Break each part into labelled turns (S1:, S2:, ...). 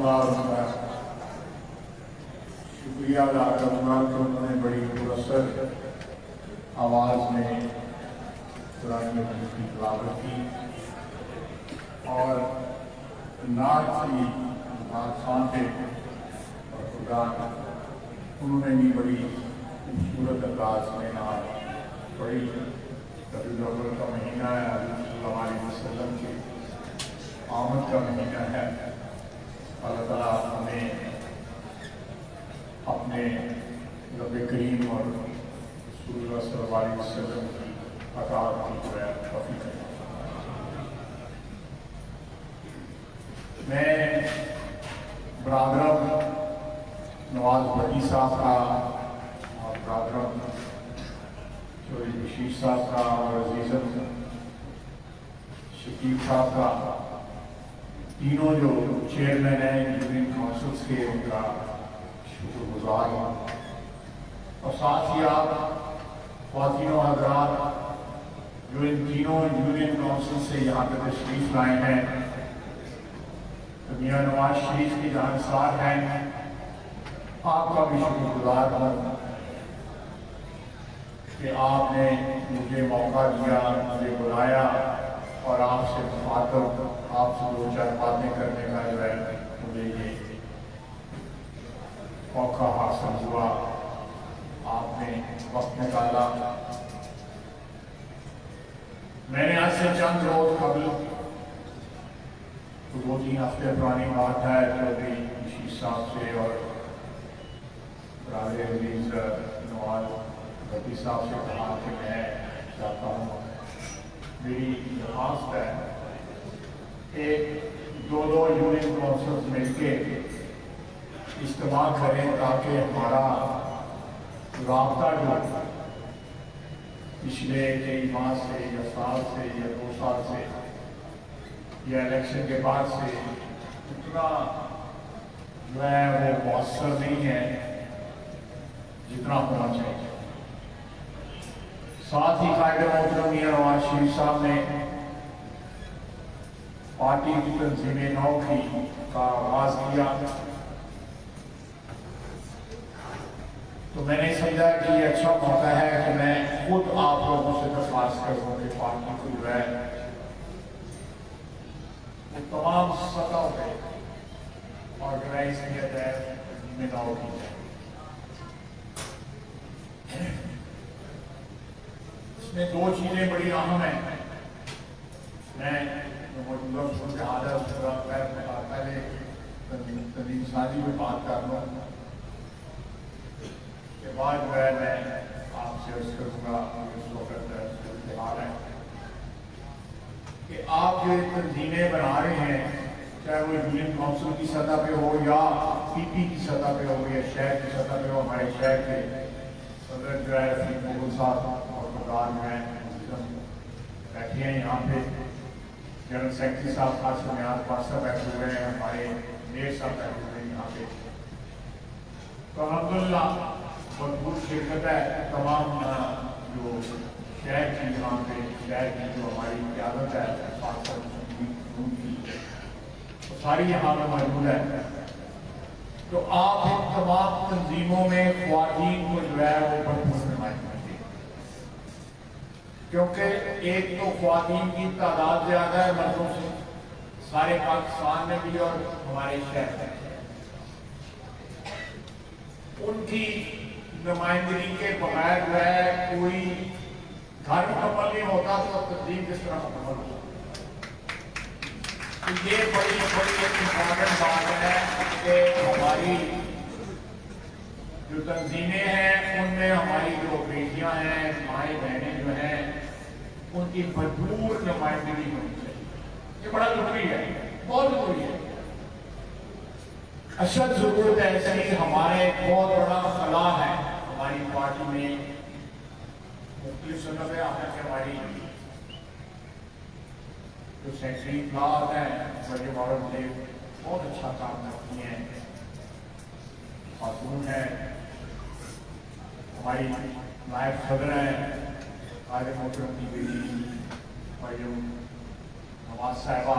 S1: بار کا شکریہ ادا کروں گا کہ انہوں نے بڑی مؤثر آواز میں قرآن مجید کی تلاوت کی اور نعت کی نعت خوانتے اور خدا انہوں نے بھی بڑی خوبصورت انداز میں نعت پڑھی۔ ربیع الاول کا مہینہ ہے، حضرت صلی اللہ علیہ وسلم کی آمد کا مہینہ ہے۔ اللہ تعالیٰ ہمیں اپنے رب کریم اور رسول اللہ صلی اللہ علیہ وسلم کی اطاعت کی توفیق عطا فرمائے۔ میں برادر نواز بھٹی صاحب کا اور برادر چودھری بشیر صاحب کا اور عزیزم شکیب صاحب کا، تینوں جو چیئرمین ہیں یونین کونسلس کے، ان کا شکر گزار ہوں، اور ساتھ ہی آپ خواتین و حضرات جو ان تینوں یونین کونسل سے یہاں پہ تشریف لائے ہیں، میاں نواز شریف کی جانثار ہیں، آپ کا بھی شکر گزار ہوں کہ آپ نے مجھے موقع دیا، مجھے بلایا اور آپ سے مخاطب، آپ سے دو چار باتیں کرنے کا جو ہے مجھے یہ موقع حاصل ہوا۔ آپ نے وقت نکالا۔ میں نے آج سے چند روز قبل، دو تین ہفتے پرانی بات ہے، چودھری بشیر صاحب سے اور برادر عزیز نواز بھٹی صاحب سے کہا کہ میں چاہتا ہوں، میری درخواست ہے کہ دو یونین کونسلز مل کے اجتماع کریں تاکہ ہمارا رابطہ جو پچھلے کئی ماہ سے یا سال سے یا 2 سال سے یا الیکشن کے بعد سے اتنا جو ہے وہ مؤثر نہیں ہے جتنا ہونا چاہیے۔ ساتھ ہی قائد محترم میاں نواز شریف صاحب نے پارٹی کی تنظیم نو کا آغاز کیا، تو میں نے سمجھا کہ یہ اچھا موقع ہے کہ میں خود آپ لوگوں سے درخواست کروں کہ پارٹی کو جو ہے وہ تمام سطحوں پہ آرگنائز کیا جائے، تنظیم نو کی جائے۔ اس میں 2 چیزیں بڑی اہم ہیں۔ میں موجودہ صورتحال پہلے تنظیم سازی میں بات کر لوں، کے بعد جو ہے میں آپ سے عرض کروں گا اس وقت صورتحال ہے کہ آپ جو تنظیمیں بنا رہے ہیں، چاہے وہ یونین کونسل کی سطح پہ ہو یا پی پی کی سطح پہ ہو یا شہر کی سطح پہ ہو، ہمارے شہر کے صدر جو ہے رفیق مغل صاحب اور مدار جو ہیں بیٹھے ہیں یہاں پہ، جنرل سیکرٹری صاحب خاص بنیاد پاسا بیٹھے ہوئے ہیں، ہمارے میئر صاحب بیٹھے ہوئے ہیں یہاں پہ، تو الحمدللہ بھرپور شرکت ہے۔ تمام جو شہر کی یہاں پہ شہر کی جو ہماری قیادت ہے وہ ساری یہاں پہ موجود ہے، تو آپ ان تمام تنظیموں میں خواتین کو جو ہے وہ بھرپور نمائندگی دیں، کیونکہ ایک تو خواتین کی تعداد زیادہ ہے مردوں سے سارے پاکستان میں بھی اور ہمارے شہر میں، ان کی نمائندگی کے بغیر جو ہے کوئی گھر مکمل نہیں ہوتا، تو تنظیم کس طرح مکمل ہوتا؟ یہ بڑی امپورٹنٹ بات ہے کہ ہماری جو تنظیمیں ہیں ان میں ہماری جو بیٹیاں ہیں، مائیں بہنیں جو ہیں، ان کی بھرپور نمائندگی ہونی چاہیے۔ یہ بڑا ضروری ہے، بہت ضروری ہے، اشد ضرورت ہے۔ ایسی ہمارے بہت بڑا خلا ہے ہماری پارٹی میں، مختلف سطح پہ آنے سے ہماری جو سیکٹری اطلاعات ہیں بڑے عورت سے بہت اچھا کام کرتی ہیں، خاتون ہیں، ہماری نائب صدر ہیں قائد محترم کی بیٹی مریم نواز صاحبہ،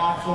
S1: 800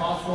S1: 700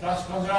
S1: 10-15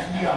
S1: SDR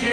S1: 6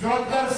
S1: 74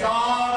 S1: 4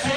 S1: 6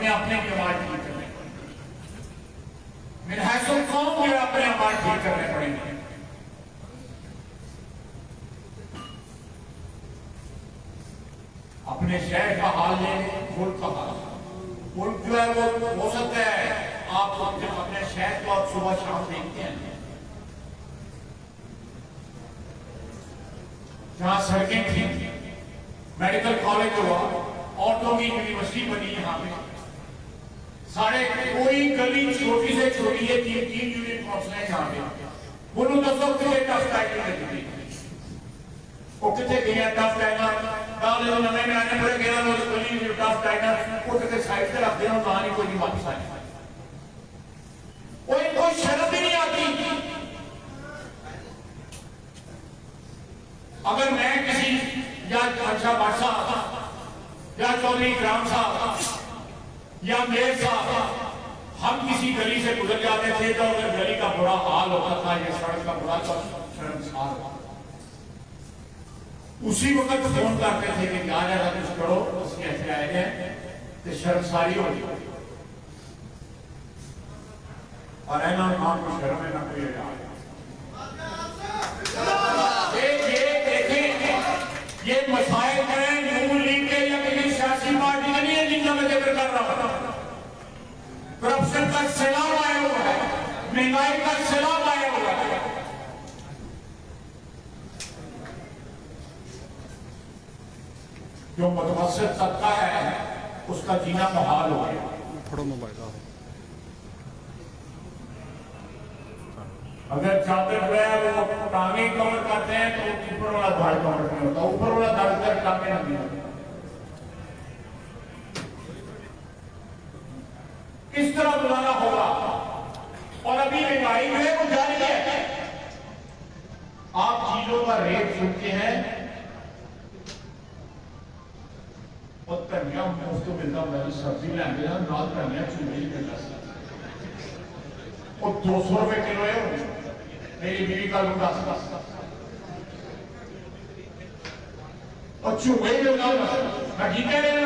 S1: ہمیں اپنے عمار ٹھیک کرنے پڑیں گے، من حیث القوم جو ہے اپنے عمار ٹھیک کرنے پڑیں گے۔ اپنے شہر کا حال لیں، ملک کا حال، ملک جو ہے وہ ہو سکتا ہے آپ جب اپنے شہر کو آپ صبح شام دیکھتے ہیں جہاں سڑکیں تھیں، میڈیکل کالج ہوا، عورتوں کی یونیورسٹی بنی یہاں پہ، سارے کوئی گلی چھوٹی سے چھوٹی ہے، 3 یونٹ کونسل ہیں یہاں پہ، بولو تو سب کسی ٹف ٹائٹل میں دی وہ کتنے گئے ہیں ٹف ٹائٹل ڈالے تو نمے میں آنے پڑے گئے وہ گلی جو ٹف ٹائٹل وہ کتنے سائڈ سے رکھ دینا کہاں نہیں کوئی نہیں واپس آئے، کوئی شرم بھی نہیں آتی۔ اگر میں کسی یا اچھا بادشاہ یا چودھری کرام صاحب یا میر صاحب ہم کسی گلی سے گزر جاتے تھے تو اگر گلی کا برا حال ہوتا تھا یا سڑک کا برا شرمسار ہوتا اسی وقت فون کرتے تھے کہ کیا جائے گا کچھ کرو اس کے ایسے آئے ہیں تو شرمساری ہوتی اور اینا نام کو شرم ہے نہ کوئی اجازت۔ یہ مسائل ہیں نون لیگ کے یا کسی سیاسی پارٹی کے نہیں ہے جن کا میں ذکر کر رہا ہوں، کرپشن کا سیلاب آیا ہوا ہے، مہنگائی کا سیلاب آیا ہوا ہے۔ جو متوسط طبقہ ہے اس کا جینا محال ہو گیا۔ اگر چادر جو ہے وہ ٹانگیں کور کرتے ہیں تو اوپر والا دھڑ کور نہیں ہوتا، اوپر والا دھڑ کر ٹانگیں نہیں ہوتی۔ کس طرح بلانا ہوگا؟ اور ابھی مہنگائی جو ہے وہ جاری ہے، آپ چیزوں کا ریٹ سنتے ہیں اور دھنیا مفت ملتا میں سبزی لینگے ہیں نال دھنیا چوڑی ملتا اور 200 روپے کلو ہے میری بیوی کا لوگ داستا اور چوڑے جو لاؤ میں کی کہہ رہے ہیں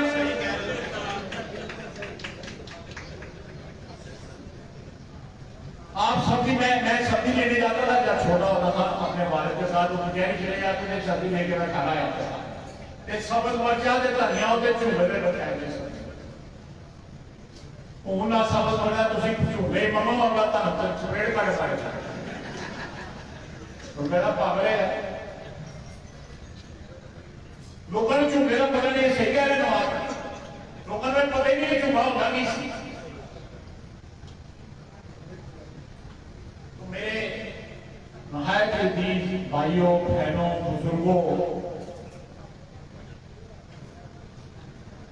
S1: آپ سبزی میں سبزی لینے جاتا تھا جب چھوٹا ہوتا تھا اپنے والد کے ساتھ وہ مجھے چلے جاتے تھے سبزی لے کے میں کھانا آتا تھا ایک سبز مرچا دے دھنیا ہوتے چوڑے میں بتائے گے انہا سبز مرچا تسی چوڑے ممم اللہ تعالیٰ چپیڑ کا رسائے تھا تو میرا پاگلے ہے لوگوں نے چوڑے کا پتہ نہیں صحیح کہہ رہے نماز لوگوں نے پتہ ہی نہیں چوڑا ہوگا نہیں سی تو میرے نہایت عزیز بھائیوں بہنوں بزرگوں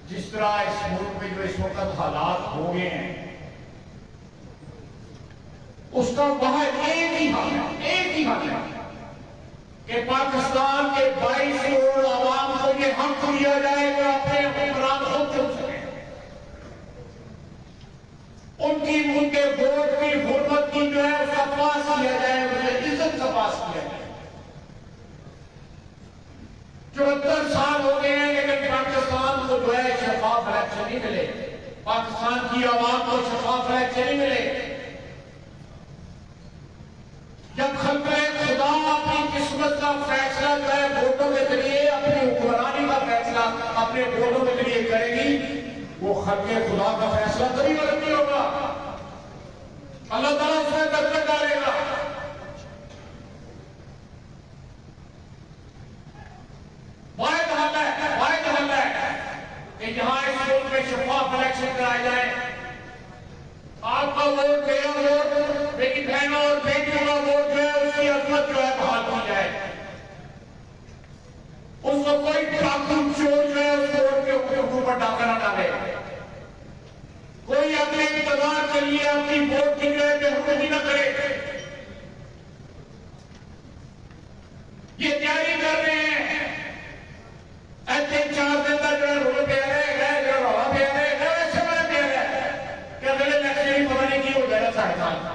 S1: جس طرح اس ملک میں جو اس وقت حالات ہو گئے ہیں اس کا وہاں ایک ہی حال ہے کہ پاکستان کے 22 کروڑ عوام کو یہ حق دیا جائے کہ اپنے حکمران خود چن سکیں، ان کے ووٹ کی حرمت کی جو ہے اس کا پاس کیا جائے، اسے عزت کا پاس کیا جائے۔ 74 سال ہو گئے ہیں لیکن پاکستان کو جو ہے شفاف الیکشن نہیں ملے، پاکستان کی عوام کو شفاف الیکشن نہیں ملے۔ جب خلق خدا اپنی قسمت کا فیصلہ جو ہے ووٹوں کے ذریعے اپنی حکمرانی کا فیصلہ اپنے ووٹوں کے ذریعے کرے گی، وہ خلق خدا کا فیصلہ کبھی غلط نہیں ہوگا، اللہ تعالیٰ اس میں دستک ڈالے گا۔ واحد حل ہے کہ یہاں اس ملک میں شفاف الیکشن کرائے جائے، آپ کا ووٹ میرا ووٹ میری بہنوں اور بیٹیوں کا ووٹ جو ہے اس کی عظمت جو ہے بحال کی جائے، اس کو کوئی ڈاکو چور جو ہے اس ووٹ کے اوپر ڈاکہ نہ ڈالے، کوئی اپنے اقتدار کے لیے اپنی ووٹ کی جو ہے بے حرمتی نہ کرے۔ یہ تیاری کر رہے ہیں ایسے 4 دن کا جو ہے رول پہ رہے گئے جو رولا پہ رہے گئے ایسے میں پہ رہے کہ اگلے لیکشن ہی پتہ نہیں کی ہو جائے گا 7.5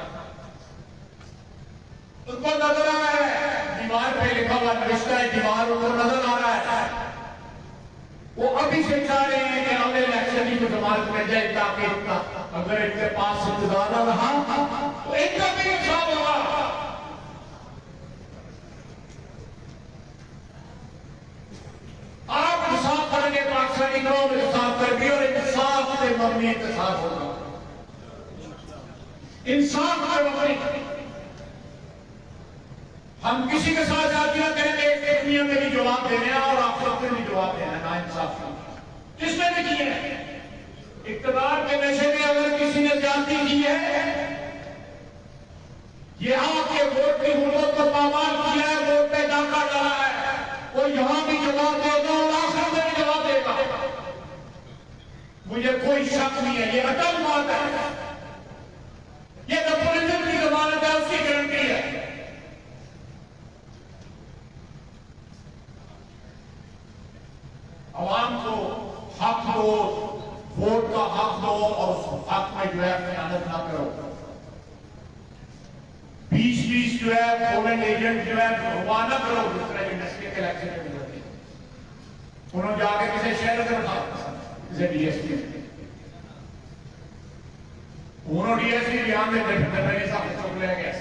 S1: اس کو نظر آ رہا ہے دیوار پہ لکھا ہوا نوشتہ ہے دیوار اوپر نظر آ رہا ہے وہ ابھی سے چاہ رہے ہیں کہ اگلے الیکشن کی ضمانت مل جائے تاکہ اگر ان کے پاس زیادہ رہا تو ان کا بھی نقصان ہوگا. آپ انصاف کریں گے پاکستانی قوم انصاف کر بھی اور انصاف سے مبنی انتصاب ہوگا. انصاف سے مبنی. ہم کسی کے ساتھ جاتی نہ کہیں گے ایک دنیا میں بھی جواب دینے ہیں اور آخرت میں بھی جواب دینا ہے. نا انصاف کس نے بھی کی ہے؟ اقتدار کے نشے میں اگر کسی نے زیادتی کی ہے، یہ آپ کے ووٹ کی حرمت کو پامال کیا ہے، ووٹ پہ ڈاکہ ڈالا ہے، وہ یہاں بھی جواب دے گا اور آخرت میں بھی جواب دے گا. مجھے کوئی شک نہیں ہے. یہ اٹل بات ہے. یہ ریپولیزم کی ضمانت ہے، اس کی گارنٹی ہے. عوام کو حق دو، ووٹ کا حق دو اور اس حق میں جو ہے خیانت نہ کرو. بیچ جو ہے پولنگ ایجنٹ جو ہے بھروا نہ کرو جس طرح انڈسٹری کے الیکشن میں گزرتی. انہوں جا کے کسی شہر سے بتا کسی ڈی ایس پی انہوں ڈی ایس پی بیان میں دیکھتے صاحب چوک لے گیا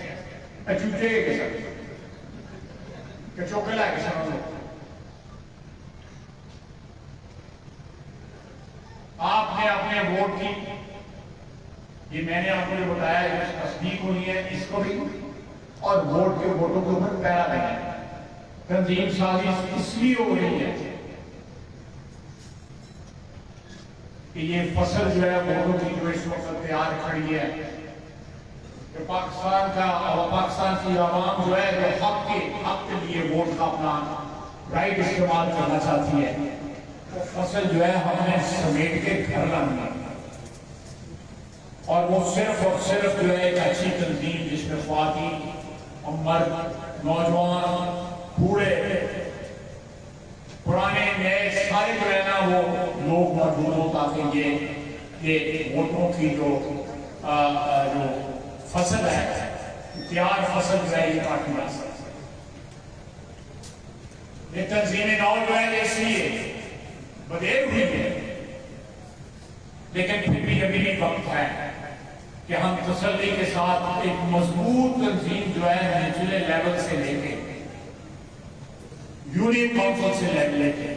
S1: چوچے کے ساتھ کہ چوکے لے کے ساتھ آپ نے اپنے ووٹ کی، یہ میں نے آپ کو جو بتایا ہے تصدیق ہونی ہے اس کو بھی، اور ووٹ کے ووٹوں کے اوپر پہرا دینا ہے. تنظیم سازی اس لیے ہو رہی ہے کہ یہ فصل جو ہے ووٹوں کی جو اس وقت تیار کھڑی ہے کہ پاکستان کی عوام جو ہے وہ حق کے لیے ووٹ کا اپنا رائٹ استعمال کرنا چاہتی ہے. وہ فصل جو ہے ہم نے سمیٹ کے گھر لانا اور وہ صرف اور صرف جو ہے ایک اچھی تنظیم جس میں خواتین، مرد، نوجوان، بوڑھے، پرانے نئے سارے جو ہے نا وہ لوگ موجود ہو تاکہ یہ ووٹوں کی جو فصل ہے، تیار فصل جو ہے یہ کاٹی جا سکتی. یہ تنظیمیں نو جو ہے اس لیے بدیر ہوئی ہے، لیکن پھر بھی ابھی بھی وقت ہے کہ ہم تسلی کے ساتھ ایک مضبوط تنظیم جو ہے نچلے لیول سے لے کے یونین کونسل سے لے کے.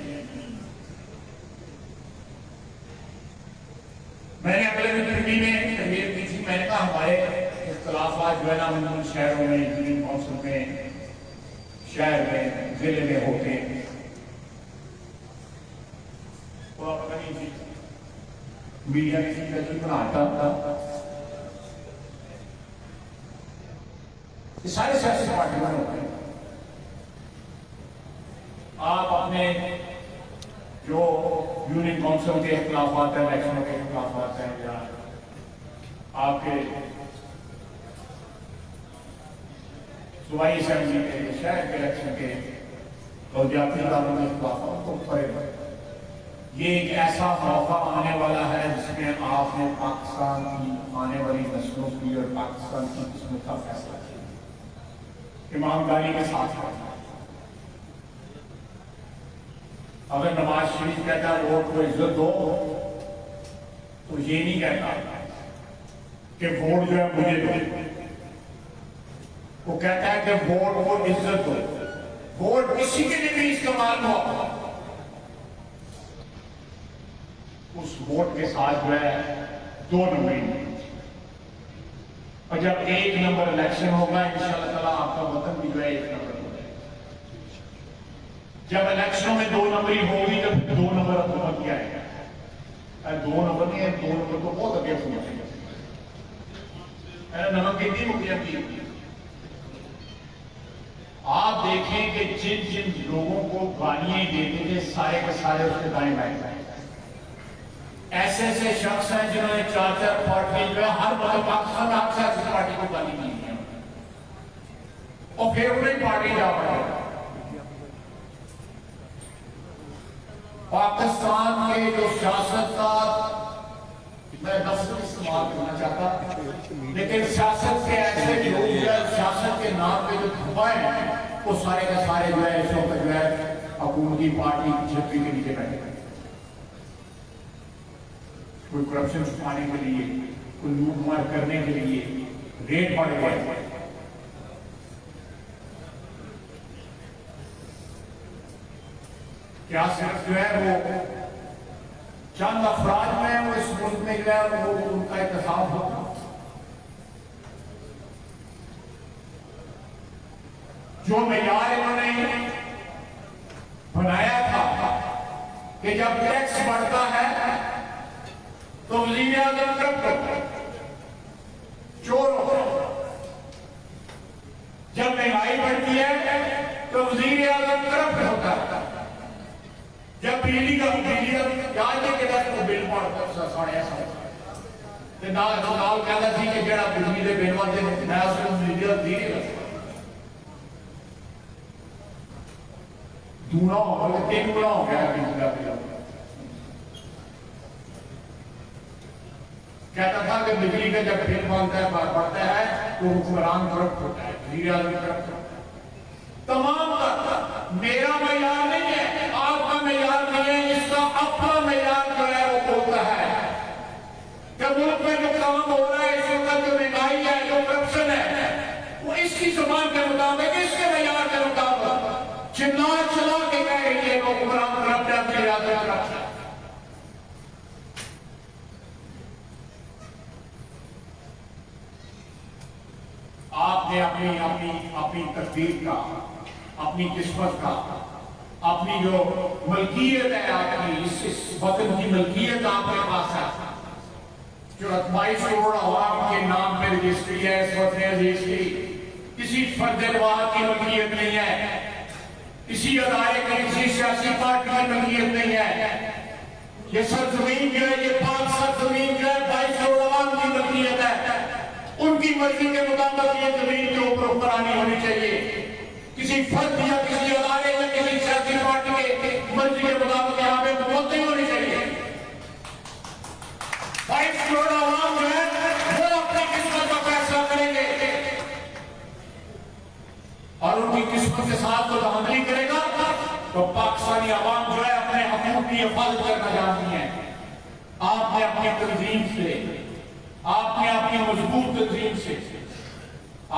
S1: میں نے اگلے دن دلی میں تقریر کی تھی. میں نے کہا ہمارے اختلافات جو ہے نا ان شہروں میں یونین کونسل میں، شہر میں، ضلع میں ہوتے میڈیا کی بناتا یہ سارے سیاسی پارٹیوں میں ہوتے ہیں. آپ اپنے جو یونین کونسل کے اختلافات ہیں، الیکشنوں کے اختلافات ہیں، یا آپ کے صوبائی اسمبلی کے، شہر کے الیکشن کے جاتی اداروں کے اختلافات کو پڑے. یہ ایک ایسا موقع آنے والا ہے جس میں آپ نے پاکستان کی آنے والی نسلوں کی اور پاکستان کی قسمت کا فیصلہ کیا. ایمانداری کے ساتھ اگر نواز شریف کہتا ہے ووٹ کو عزت دو تو یہ نہیں کہتا کہ ووٹ جو ہے مجھے دو. وہ کہتا ہے کہ ووٹ کو عزت دو. ووٹ کسی کے لیے بھی استعمال ہو، اس ووٹ کے ساتھ جو ہے 2 نمبری. اور جب 1 نمبر الیکشن ہوگا انشاءاللہ تعالیٰ آپ کا وطن بھی جو ہے 1 نمبر ہوگا. جب الیکشنوں میں 2 نمبری ہوگی جب 2 نمبر حکومت کیا ہے. 2 نمبر نہیں ہے، 2 نمبر تو بہت اگے ہونا چاہیے. نمک کتنی مقیم کی. آپ دیکھیں کہ جن لوگوں کو گالیاں دیتے تھے سارے کے سارے اس کے دائیں بائیں جائیں. ایسے ایسے شخص ہیں جنہوں نے 4 پارٹی جو ہے ہر مطلب پاکستان آپ سے ایسی پارٹی کو گالی دی ہے اور فیوریٹ پارٹی جا پڑے. پاکستان کے جو سیاست کا میں لفظ استعمال کرنا چاہتا لیکن سیاست کے ایسے لوگ جو ہے سیاست کے نام پہ جو دھبائے ہیں وہ سارے کے سارے جو ہے اس وقت جو ہے حکومتی پارٹی کی چھتری کے نیچے بیٹھے ہیں. کوئی کرپشن چھپانے کے لیے، کوئی لوٹ مار کرنے کے لیے ریٹ بڑھ گئے. کیا صرف جو ہے وہ چند افراد میں وہ اس ملک میں جو ہے وہ ان کا احتساب ہوتا؟ جو معیار انہوں نے بنایا تھا کہ جب ٹیکس بڑھتا ہے تو وزیر اعظم کرپٹ چور ہوتا ہے، جب مہنگائی بڑھتی ہے تو وزیر اعظم کرپٹ ہوتا ہے، جب بجلی کا جاننے کے بعد وہ بل پڑتا ساڑھے ساڑھے نال کہتا سی کہ جڑا بجلی کے بل والے میں اس کو وزیر اعظم دونا ہو گیا، تین گنا ہو گیا بجلی کا بل. کہتا تھا کہ بجلی کا جب بل بڑھتا ہے تو حکمران کرپٹ ہوتا ہے، وزیر اعظم کرپٹ. تمام کا میرا معیار نہیں ہے، آپ کا معیار نہیں ہے، اس کا اپنا معیار جو ہے وہ ہوتا ہے کہ ملک میں جو کام ہو رہا ہے اس وقت، جو مہنگائی ہے، جو کرپشن ہے، وہ اس کی زبان کے مطابق، اس کے معیار کے مطابق چلا چلا کے کہہ رہی ہے وہ حکمران کرپٹ ہے، وزیر اعظم کرپٹ ہے. آپ نے اپنی تقدیر کا، اپنی قسمت کا، اپنی جو ملکیت ہے آپ کی، اس وطن کی ملکیت آپ کے پاس ہے، جو 22 کروڑ عوام کے نام پہ رجسٹری ہے اس وطن عزیز کی. کسی فرد واحد کی ملکیت نہیں ہے، کسی ادارے کی، کسی سیاسی پارٹی کی ملکیت نہیں ہے. یہ سرزمین جو ہے، یہ پاک سرزمین جو ہے 22 کروڑ عوام کی ملکیت ہے. ان کی مرضی کے مطابق یہ زمین کے اوپر حکمرانی ہونی چاہیے. کسی فرد یا کسی ادارے یا کسی سیاسی پارٹی کے مرضی کے مطابق یہاں پہ حکومت نہیں ہونی چاہیے. 22 کروڑ عوام جو ہے وہ اپنی قسمت کا فیصلہ کریں گے، اور ان کی قسمت کے ساتھ جو دھاندلی کرے گا تو پاکستانی عوام جو ہے اپنے حقوق کی حفاظت کرنا جانتی ہے. آپ نے اپنی تنظیم سے، آپ نے اپنی مضبوط تنظیم سے،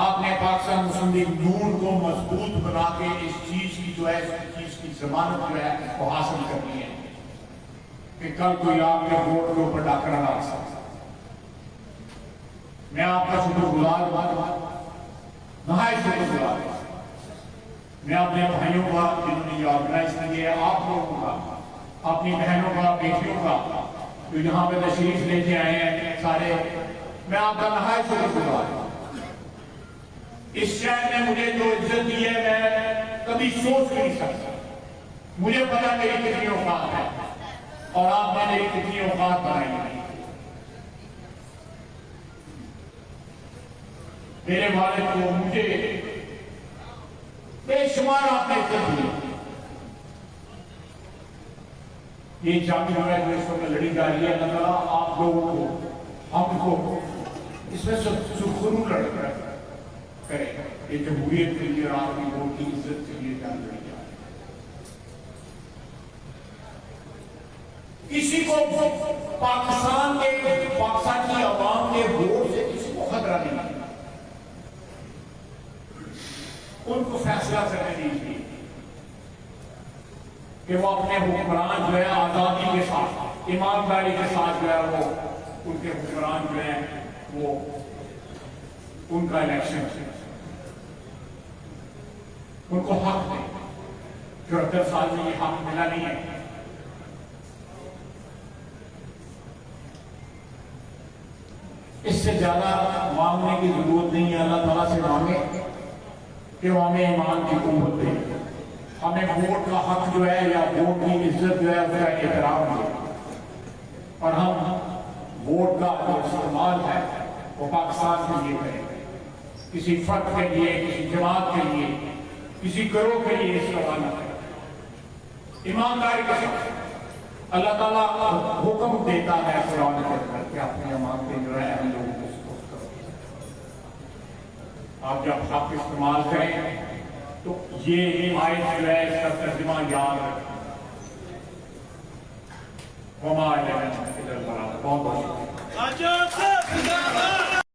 S1: آپ نے پاکستان مسلم لیگ نون کو مضبوط بنا کے اس چیز کی جو ہے، اس چیز کی ضمانت جو ہے وہ حاصل کرنی ہے کہ کل کوئی آپ کے ووٹ کے اوپر ڈاکہ نہ ڈال سکتا. میں آپ کا شکر گزار ہوں، نہایت شکر گزار ہوں. میں اپنے بھائیوں کا جنہوں نے یہ آرگنائز کیا ہے، آپ لوگوں کا، اپنی بہنوں کا، بیٹیوں کا جو یہاں پہ تشریف لے کے آئے ہیں سارے، میں آپ کا نہایت شکر گزار ہوں. اس شہر نے مجھے جو عزت دی ہے میں کبھی سوچ نہیں سکتا. مجھے پتا میری کتنی اوقات ہے اور آپ نے میری کتنی اوقات بنائی ہے. میرے والد کو، مجھے بے شمار آپ نے عزت دی. یہ جنگ جو ہے جو اس وقت لڑی جا رہی ہے، اللہ تعالیٰ آپ لوگوں کو، ہم کو اس میں سرخرو لڑ کرے. یہ جمہوریت کے لیے اور آپ کی ووٹ کی عزت کے لیے جنگ لڑی جا رہی ہے. کسی کو پاکستان کی عوام کے ووٹ سے کسی کو خطرہ نہیں ہے. ان کو فیصلہ کرنے دیجیے کہ وہ اپنے حکمران جو ہے آزادی کے ساتھ، ایمانداری کے ساتھ جو ہے وہ ان کے حکمران جو ہیں وہ ان کا الیکشن ان کو حق دیں. 74 سال میں یہ حق ملا نہیں ہے. اس سے زیادہ مانگنے کی ضرورت نہیں ہے. اللہ تعالیٰ سے مانگے کہ وہ ہمیں ایمان کی قوت دے، ہمیں ووٹ کا حق جو ہے یا ووٹ کی عزت جو ہے اس کا احترام دے، اور ہم ووٹ کا جو استعمال ہے وہ پاکستان کے لیے کریں، کسی فرد کے لیے، کسی جماعت کے لیے، کسی گروہ کے لیے استعمال نہ کریں. ایمانداری کے ساتھ اللہ تعالیٰ حکم دیتا ہے قرآن کے اندر کہ اپنی امانتیں جو ہے ہم لوگوں کو سپورٹ کرو. آپ جب حق استعمال کریں تو یہ آیت جو ہے اس کا ترجمہ یاد رکھیں. وما علینا الا البلاغ. بہت بہت شکریہ.